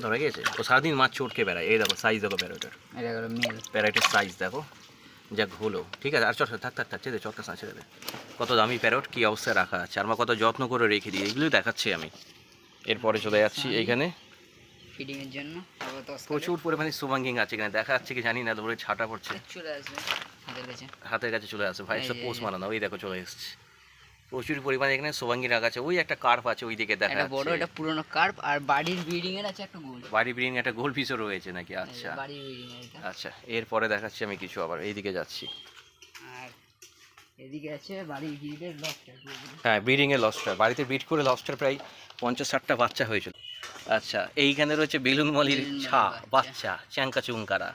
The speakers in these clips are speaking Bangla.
ধরা গিয়েছে, ও সারাদিন মাছ চটকে বেড়ায়। এই দেখো সাইজ দেখো প্যারোটের, এটা হলো মেল। প্যারোটের সাইজ দেখো যা হলো। ঠিক আছে, আর চট থাক থাক থাক ছেড়ে দে, চটকা সাঁ ছেড়ে দে। কত দামি প্যারট কী অবস্থায় রাখা আছে, আর আমার কত যত্ন করে রেখে দিই, এগুলোই দেখাচ্ছি আমি। এরপরে চলে যাচ্ছি এইখানে ফিডিংয়ের জন্য প্রচুর পরিমাণে সুবাঙ্গিং আছে এখানে, দেখা যাচ্ছে কি জানি না, তারপরে ছাটা পড়ছে, চলে আসবে হাতের কাছে চলে আসে ভাই, সব পোষ মারানো। ওই দেখো চলে এসছে প্রচুর পরিমাণে এখানে সোবাঙ্গি রাখা আছে। ওই একটা কার্প আছে ওই দিকে দেখা যাচ্ছে, বড় এটা পুরনো কার্প। আর বাড়ির ব্রিডিং এর আছে একটা গোল, বাড়ি ব্রিডিং একটা গোল পিসও রয়েছে নাকি? আচ্ছা বাড়ির ব্রিডিং এর এটা। আচ্ছা, এরপরে দেখাচ্ছি আমি কিছু, আবার এইদিকে যাচ্ছি। আর এদিকে আছে বাড়ির ব্রিডের লবস্টার। হ্যাঁ, ব্রিডিংয়ের লবস্টার, বাড়িতে ব্রিড করে লবস্টার প্রায় 50-60টা বাচ্চা হয়েছিল। আচ্ছা, এইখানে রয়েছে বেলুন মলির বাচ্চা চ্যাংকা চুংকারা।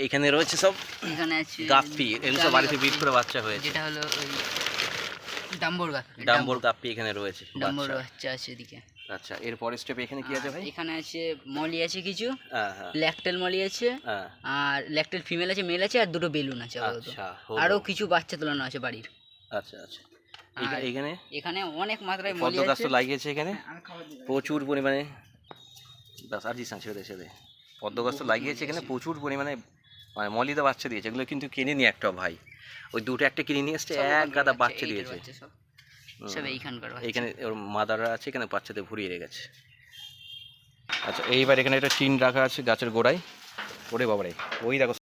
এইখানে রয়েছে সব এখানে আছে গাপ্পি, এগুলো সব বাড়িতে ব্রিড করে বাচ্চা হয়েছে। যেটা হলো ওই ডাম্বর গাপ্পি, ডাম্বর গাপ্পি এখানে রয়েছে ডাম্বর বাচ্চা। বাচ্চা আছে এদিকে। আচ্ছা, এরপরের স্টেপে এখানে কি আছে ভাই? এখানে আছে মলি আছে কিছু, হ্যাঁ হ্যাঁ ল্যাকটেল মলি আছে, হ্যাঁ। আর ল্যাকটেল ফিমেল আছে, মেল আছে, আর দুটো বেলুন আছে আপাতত। আচ্ছা, আরও কিছু বাচ্চা তোলানো আছে বাড়ির। আচ্ছা আচ্ছা, এখানে এখানে অনেক মাত্রায় মলি পদ্ম গাছ আছে। তো লাগিয়েছে এখানে প্রচুর পরিমাণে। দাস আর জি ছেড়ে দে, পদ্ম গাছ তো লাগিয়েছে এখানে প্রচুর পরিমাণে, মানে মলিদা বাচ্চা দিয়েছে। এগুলো কিন্তু কিনে নি একটা ভাই, ওই দুটো একটা কিনে নিয়ে এসছে, এক গাদা বাচ্চা দিয়েছে। সব এইখানকার এখানে ওর মাদাররা আছে, এখানে বাচ্চাদের ভরিয়ে রেখেছে। আচ্ছা, এইবার এখানে একটা টিন রাখা আছে গাছের গোড়ায়। ওরে বাবারে, ওই দেখো